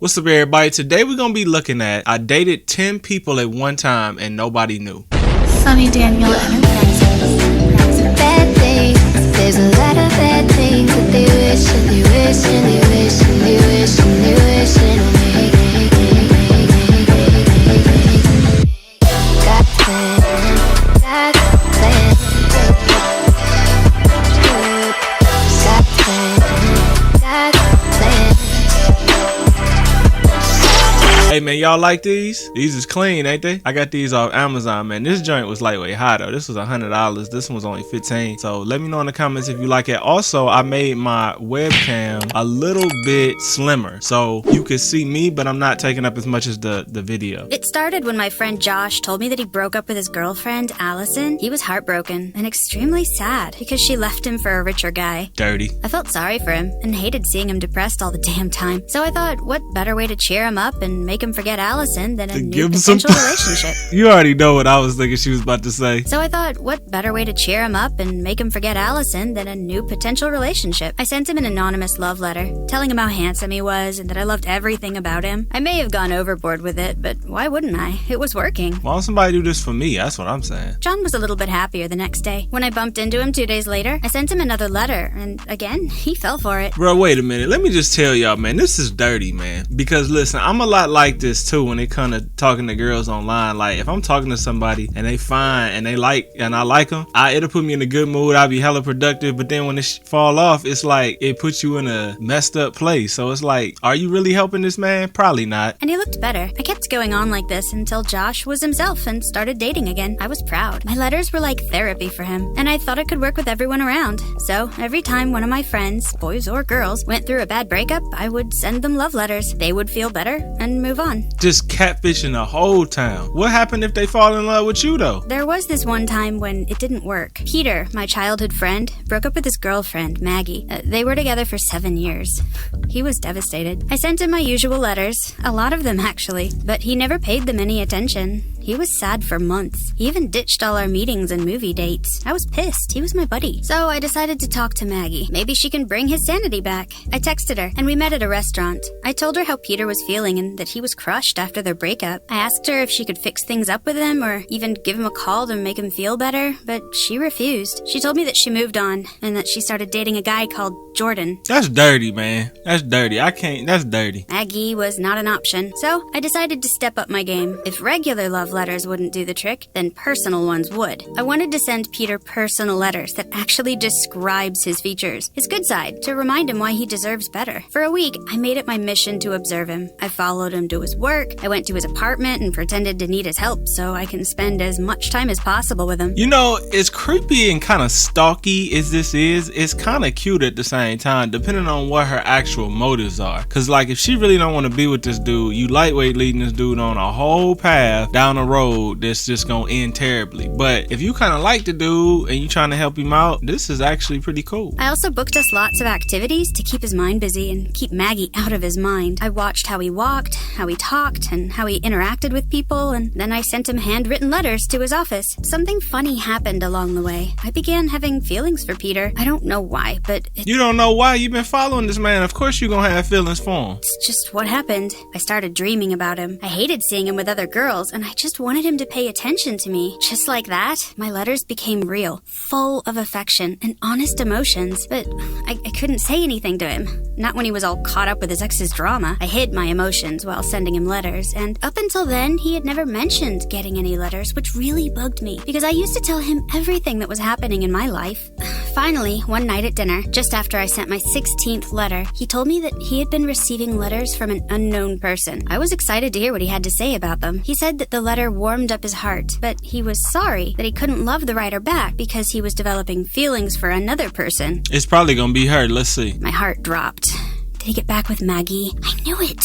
What's up, everybody? Today we're gonna be looking at I dated 10 people at one time and nobody knew. Sonny Daniel Enterprises. Bad things, there's a lot of bad things that they wish and they wish and they wish and they wish and they wish and got plans, got plans, got plans, got plans. Hey man, y'all like these? These is clean, ain't they? I got these off Amazon, man. This joint was lightweight high though. This was $100. This one was only $15. So let me know in the comments if you like it. Also, I made my webcam a little bit slimmer so you could see me, but I'm not taking up as much as the video. It started when my friend Josh told me that he broke up with his girlfriend, Allison. He was heartbroken and extremely sad because she left him for a richer guy. Dirty. I felt sorry for him and hated seeing him depressed all the damn time. So I thought, what better way to cheer him up and make him forget Allison than a new potential relationship? You already know what I was thinking she was about to say. So I thought, what better way to cheer him up and make him forget Allison than a new potential relationship? I sent him an anonymous love letter, telling him how handsome he was and that I loved everything about him. I may have gone overboard with it, but why wouldn't I? It was working. Why don't somebody do this for me? That's what I'm saying. John was a little bit happier the next day. When I bumped into him 2 days later, I sent him another letter, and again, he fell for it. Bro, wait a minute. Let me just tell y'all, man, this is dirty, man. Because listen, I'm a lot like this too when it comes to talking to girls online. Like, if I'm talking to somebody and they fine and I like them, it'll put me in a good mood. I'll be hella productive. But then when it fall off, it's like it puts you in a messed up place. So it's like, are you really helping this man? Probably not. And he looked better. I kept going on like this until Josh was himself and started dating again. I was proud. My letters were like therapy for him, and I thought it could work with everyone around. So every time one of my friends, boys or girls, went through a bad breakup, I would send them love letters. They would feel better and move on. Just catfishing the whole town. What happened if they fall in love with you though? There was this one time when it didn't work. Peter, my childhood friend, broke up with his girlfriend, Maggie. They were together for 7 years. He was devastated. I sent him my usual letters, a lot of them actually, but he never paid them any attention. He was sad for months. He even ditched all our meetings and movie dates. I was pissed. He was my buddy. So I decided to talk to Maggie. Maybe she can bring his sanity back. I texted her, and we met at a restaurant. I told her how Peter was feeling and that he was crushed after their breakup. I asked her if she could fix things up with him or even give him a call to make him feel better, but she refused. She told me that she moved on and that she started dating a guy called Jordan. That's dirty, man. That's dirty. That's dirty. Maggie was not an option, so I decided to step up my game. If regular love letters wouldn't do the trick, then personal ones would. I wanted to send Peter personal letters that actually describes his features, his good side, to remind him why he deserves better. For a week, I made it my mission to observe him. I followed him to his work, I went to his apartment and pretended to need his help so I can spend as much time as possible with him. You know, as creepy and kind of stalky as this is, it's kind of cute at the same time, depending on what her actual motives are. Cause like, if she really don't want to be with this dude, you lightweight leading this dude on a whole path down a road that's just gonna end terribly. But if you kind of like the dude and you trying to help him out, this is actually pretty cool. I also booked us lots of activities to keep his mind busy and keep Maggie out of his mind. I watched how he walked, how he talked, and how he interacted with people, and then I sent him handwritten letters to his office. Something funny happened along the way. I began having feelings for Peter. I don't know why, but You don't know why? You've been following this man. Of course you're gonna have feelings for him. It's just what happened. I started dreaming about him. I hated seeing him with other girls, and I just wanted him to pay attention to me. Just like that, my letters became real, full of affection and honest emotions, but I couldn't say anything to him. Not when he was all caught up with his ex's drama. I hid my emotions while sending him letters, and up until then, he had never mentioned getting any letters, which really bugged me, because I used to tell him everything that was happening in my life. Finally, one night at dinner, just after I sent my 16th letter, he told me that he had been receiving letters from an unknown person. I was excited to hear what he had to say about them. He said that the letter warmed up his heart, but he was sorry that he couldn't love the writer back because he was developing feelings for another person. It's probably gonna be her. Let's see. My heart dropped. Did he get back with Maggie? I knew it.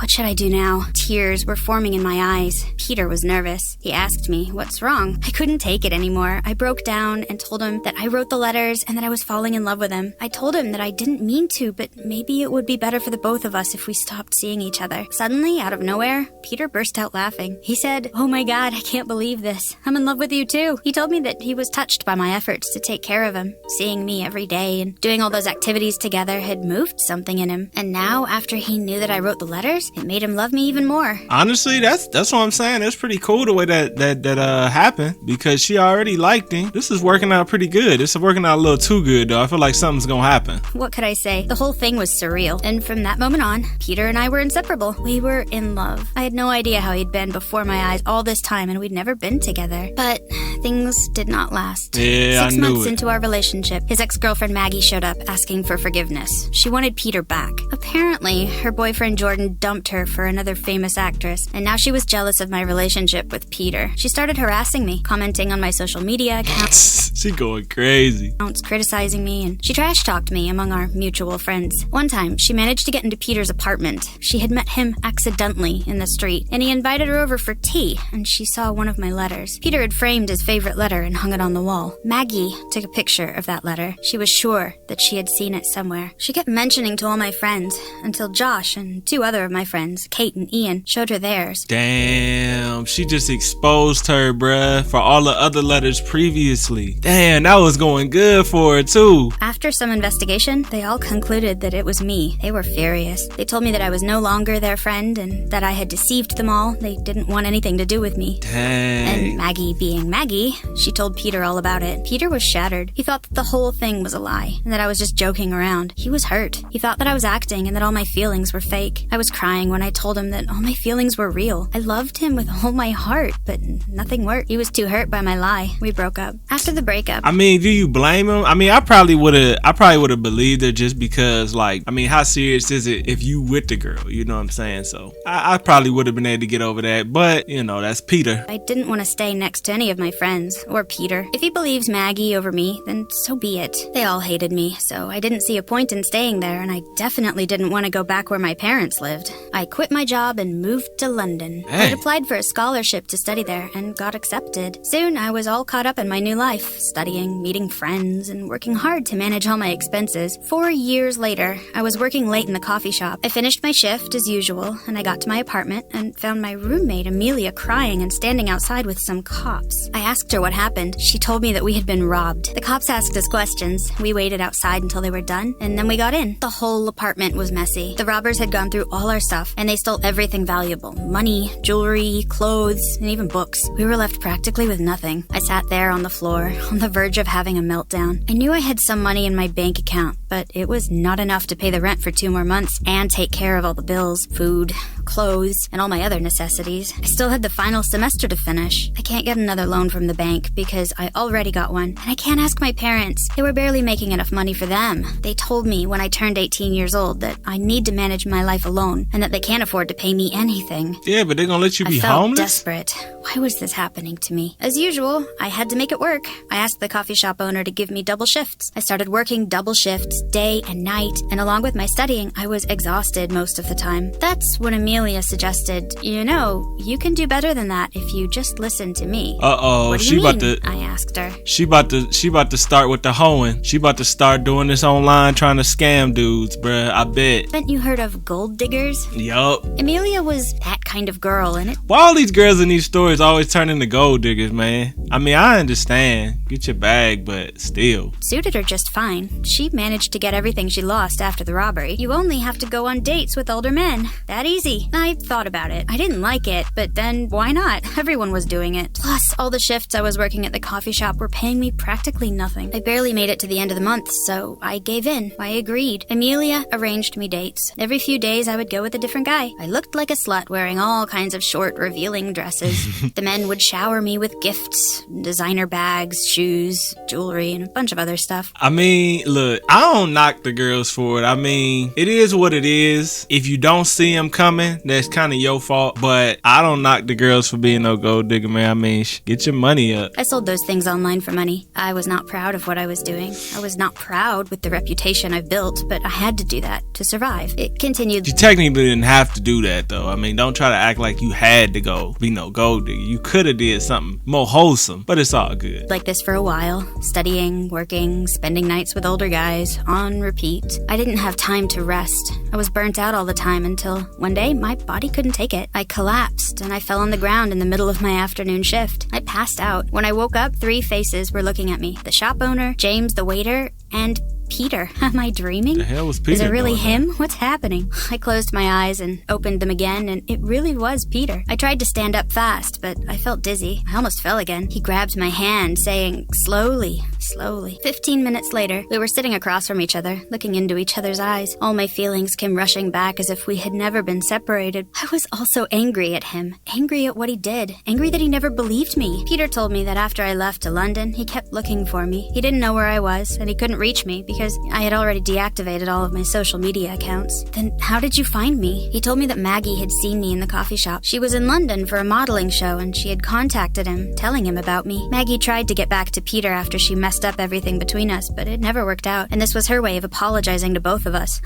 What should I do now? Tears were forming in my eyes. Peter was nervous. He asked me, what's wrong? I couldn't take it anymore. I broke down and told him that I wrote the letters and that I was falling in love with him. I told him that I didn't mean to, but maybe it would be better for the both of us if we stopped seeing each other. Suddenly, out of nowhere, Peter burst out laughing. He said, oh my God, I can't believe this. I'm in love with you too. He told me that he was touched by my efforts to take care of him. Seeing me every day and doing all those activities together had moved something in him. And now, after he knew that I wrote the letters, it made him love me even more. Honestly, that's what I'm saying. It's pretty cool the way that happened, because she already liked him. This is working out pretty good. This is working out a little too good, though. I feel like something's gonna happen. What could I say? The whole thing was surreal. And from that moment on, Peter and I were inseparable. We were in love. I had no idea how he'd been before my eyes all this time, and we'd never been together. But things did not last. Yeah, 6 I knew months it. into our relationship, his ex-girlfriend Maggie showed up asking for forgiveness. She wanted Peter back. Apparently, her boyfriend Jordan dumped her for another famous actress, and now she was jealous of my relationship with Peter. She started harassing me, commenting on my social media accounts, She going crazy. criticizing me, and she trash-talked me among our mutual friends. One time, she managed to get into Peter's apartment. She had met him accidentally in the street, and he invited her over for tea, and she saw one of my letters. Peter had framed his favorite letter and hung it on the wall. Maggie took a picture of that letter. She was sure that she had seen it somewhere. She kept mentioning to all my friends, until Josh and 2 other of my friends, Kate and Ian, showed her theirs. Damn, she just exposed her, bruh, for all the other letters previously. Damn, that was going good for her, too. After some investigation, they all concluded that it was me. They were furious. They told me that I was no longer their friend and that I had deceived them all. They didn't want anything to do with me. Dang. And Maggie being Maggie, she told Peter all about it. Peter was shattered. He thought that the whole thing was a lie and that I was just joking around. He was hurt. He thought that I was acting and that all my feelings were fake. I was crying when I told him that all my feelings were real. I loved him with all my heart, but nothing worked. He was too hurt by my lie. We broke up. After the breakup, I mean, do you blame him? I mean, I probably would have believed her, just because, like, I mean, how serious is it if you with the girl? You know what I'm saying? So I probably would have been able to get over that, but you know, that's Peter. I didn't want to stay next to any of my friends, or Peter. If he believes Maggie over me, then so be it. They all hated me, so I didn't see a point in staying there, and I definitely didn't want to go back where my parents lived. I quit my job and moved to London. Hey. I'd applied for a scholarship to study there and got accepted. Soon, I was all caught up in my new life, studying, meeting friends, and working hard to manage all my expenses. 4 years later, I was working late in the coffee shop. I finished my shift as usual, and I got to my apartment and found my roommate Amelia crying and standing outside with some cops. I asked her what happened. She told me that we had been robbed. The cops asked us questions. We waited outside until they were done, and then we got in. The whole apartment was messy. The robbers had gone through all our stuff, and they stole everything valuable. Money, jewelry, clothes, and even books. We were left practically with nothing. I sat there on the floor, on the verge of having a meltdown. I knew I had some money in my bank account, but it was not enough to pay the rent for 2 more months and take care of all the bills, food, clothes, and all my other necessities. I still had the final semester to finish. I can't get another loan from the bank because I already got one, and I can't ask my parents. They were barely making enough money for them. They told me when I turned 18 years old that I need to manage my life alone and that they can't afford to pay me anything. Yeah, but they're gonna let you be I felt homeless? desperate. Why was this happening to me? As usual, I had to make it work. I asked the coffee shop owner to give me double shifts. I started working double shifts, day and night, and along with my studying, I was exhausted most of the time. That's when Amelia suggested, you know, you can do better than that if you just listen to me. Uh-oh, What do she you about mean? to I asked her. She about to start with the hoeing. She about to start doing this online, trying to scam dudes, bruh. I bet. Haven't you heard of gold diggers? Yup. Amelia was that kind of girl, and it Why all these girls in these stories always turn into gold diggers, man? I mean, I understand. Get your bag, but still. suited her just fine. She managed to get everything she lost after the robbery. You only have to go on dates with older men. That easy. I thought about it. I didn't like it, but then why not? Everyone was doing it. Plus, all the shifts I was working at the coffee shop were paying me practically nothing. I barely made it to the end of the month, so I gave in. I agreed. Amelia arranged me dates. Every few days I would go with a different guy. I looked like a slut wearing all kinds of short, revealing dresses. The men would shower me with gifts, designer bags, shoes, jewelry, and a bunch of other stuff. I mean, look, I don't knock the girls for it. I mean, it is what it is. If you don't see them coming, that's kind of your fault. But I don't knock the girls for being no gold digger, man. I mean, get your money up. I sold those things online for money. I was not proud of what I was doing. I was not proud with the reputation I've built, but I had to do that to survive. It continued. You technically didn't have to do that, though. I mean, don't try to act like you had to go be no gold digger. You could have did something more wholesome, but it's all good. Like this for a while, studying, working, spending nights with older guys, on repeat. I didn't have time to rest. I was burnt out all the time until one day my body couldn't take it. I collapsed and I fell on the ground in the middle of my afternoon shift. I passed out. When I woke up, 3 faces were looking at me. The shop owner, James the waiter, and Peter. Am I dreaming? The hell was Peter Is it really doing him? What's happening? I closed my eyes and opened them again, and it really was Peter. I tried to stand up fast, but I felt dizzy. I almost fell again. He grabbed my hand, saying, slowly, slowly. 15 minutes later, we were sitting across from each other, looking into each other's eyes. All my feelings came rushing back as if we had never been separated. I was also angry at him, angry at what he did, angry that he never believed me. Peter told me that after I left to London, he kept looking for me. He didn't know where I was, and he couldn't reach me because I had already deactivated all of my social media accounts. Then how did you find me? He told me that Maggie had seen me in the coffee shop. She was in London for a modeling show, and she had contacted him, telling him about me. Maggie tried to get back to Peter after she messed up everything between us, but it never worked out, and this was her way of apologizing to both of us.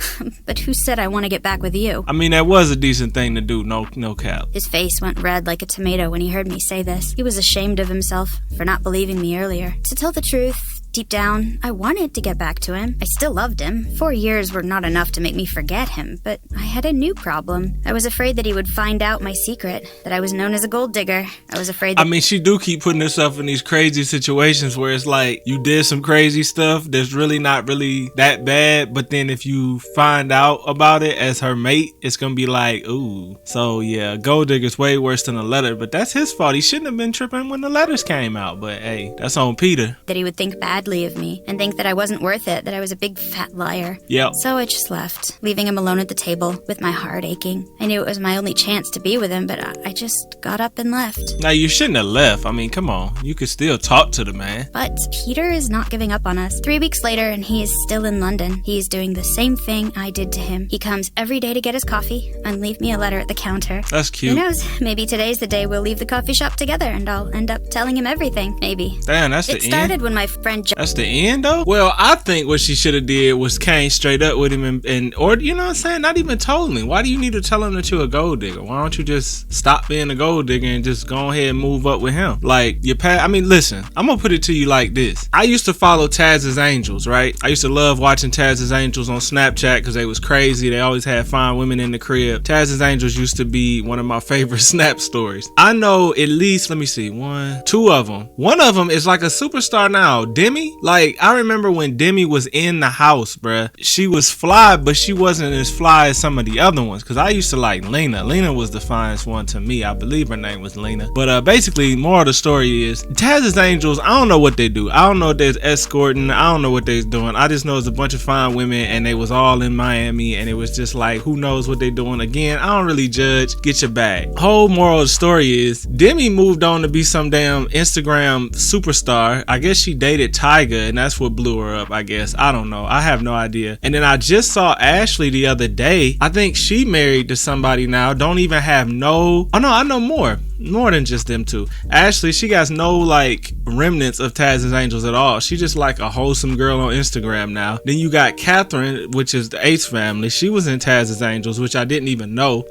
But who said I want to get back with you? I mean, that was a decent thing to do, no cap. His face went red like a tomato when he heard me say this. He was ashamed of himself for not believing me earlier. To tell the truth, deep down, I wanted to get back to him. I still loved him. 4 years were not enough to make me forget him, but I had a new problem. I was afraid that he would find out my secret, that I was known as a gold digger. I was afraid that... I mean, she do keep putting herself in these crazy situations where it's like, you did some crazy stuff that's really not really that bad, but then if you find out about it as her mate, it's gonna be like, ooh. So yeah, gold digger's way worse than a letter, but that's his fault. He shouldn't have been tripping when the letters came out, but hey, that's on Peter. That he would think badly of me and think that I wasn't worth it, that I was a big fat liar. Yep. So I just left, leaving him alone at the table with my heart aching. I knew it was my only chance to be with him, but I just got up and left. Now, you shouldn't have left. I mean, come on. You could still talk to the man. But Peter is not giving up on us. 3 weeks later, and he is still in London. He is doing the same thing I did to him. He comes every day to get his coffee and leave me a letter at the counter. That's cute. Who knows? Maybe today's the day we'll leave the coffee shop together and I'll end up telling him everything. Maybe. Damn, that's the end? It started when my friend... That's the end, though? Well, I think what she should have did was came straight up with him and or, you know what I'm saying? Not even told me. Why do you need to tell him that you're a gold digger? Why don't you just stop being a gold digger and just go ahead and move up with him? Like, I mean, listen, I'm gonna put it to you like this. I used to follow Taz's Angels, right? I used to love watching Taz's Angels on Snapchat because they was crazy. They always had fine women in the crib. Taz's Angels used to be one of my favorite Snap stories. I know at least, let me see, two of them. One of them is like a superstar now, Demi. Like, I remember when Demi was in the house, bruh. She was fly, but she wasn't as fly as some of the other ones. Cause I used to like Lena. Lena was the finest one to me. I believe her name was Lena. But basically, more of the story is Taz's Angels. I don't know what they do. I don't know if they're escorting. I don't know what they're doing. I just know it's a bunch of fine women, and they was all in Miami, and it was just like, who knows what they doing? Again, I don't really judge. Get your bag. Whole moral of the story is Demi moved on to be some damn Instagram superstar. I guess she dated Tyga, and that's what blew her up, I guess. I don't know. I have no idea. And then I just saw Ashley the other day. I think she married to somebody now. Don't even have no... Oh no, I know more than just them two. Ashley, she got no like remnants of Taz's Angels at all. She just like a wholesome girl on Instagram now. Then you got Catherine, which is the Ace family. She was in Taz's Angels, which I didn't even know.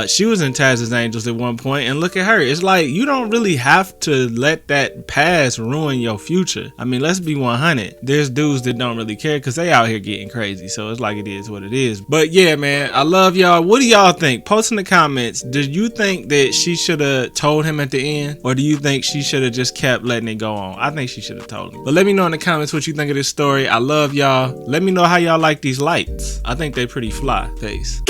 She was in Taz's Angels at one point, and look at her. It's like you don't really have to let that past ruin your future. I mean, let's be 100. There's dudes that don't really care because they out here getting crazy, so it's like it is what it is. But yeah, man, I love y'all. What do y'all think? Post in the comments. Did you think that she should have told him at the end, or do you think she should have just kept letting it go on? I think she should have told him. But let me know in the comments what you think of this story. I love y'all. Let me know how y'all like these lights. I think they pretty fly. Peace.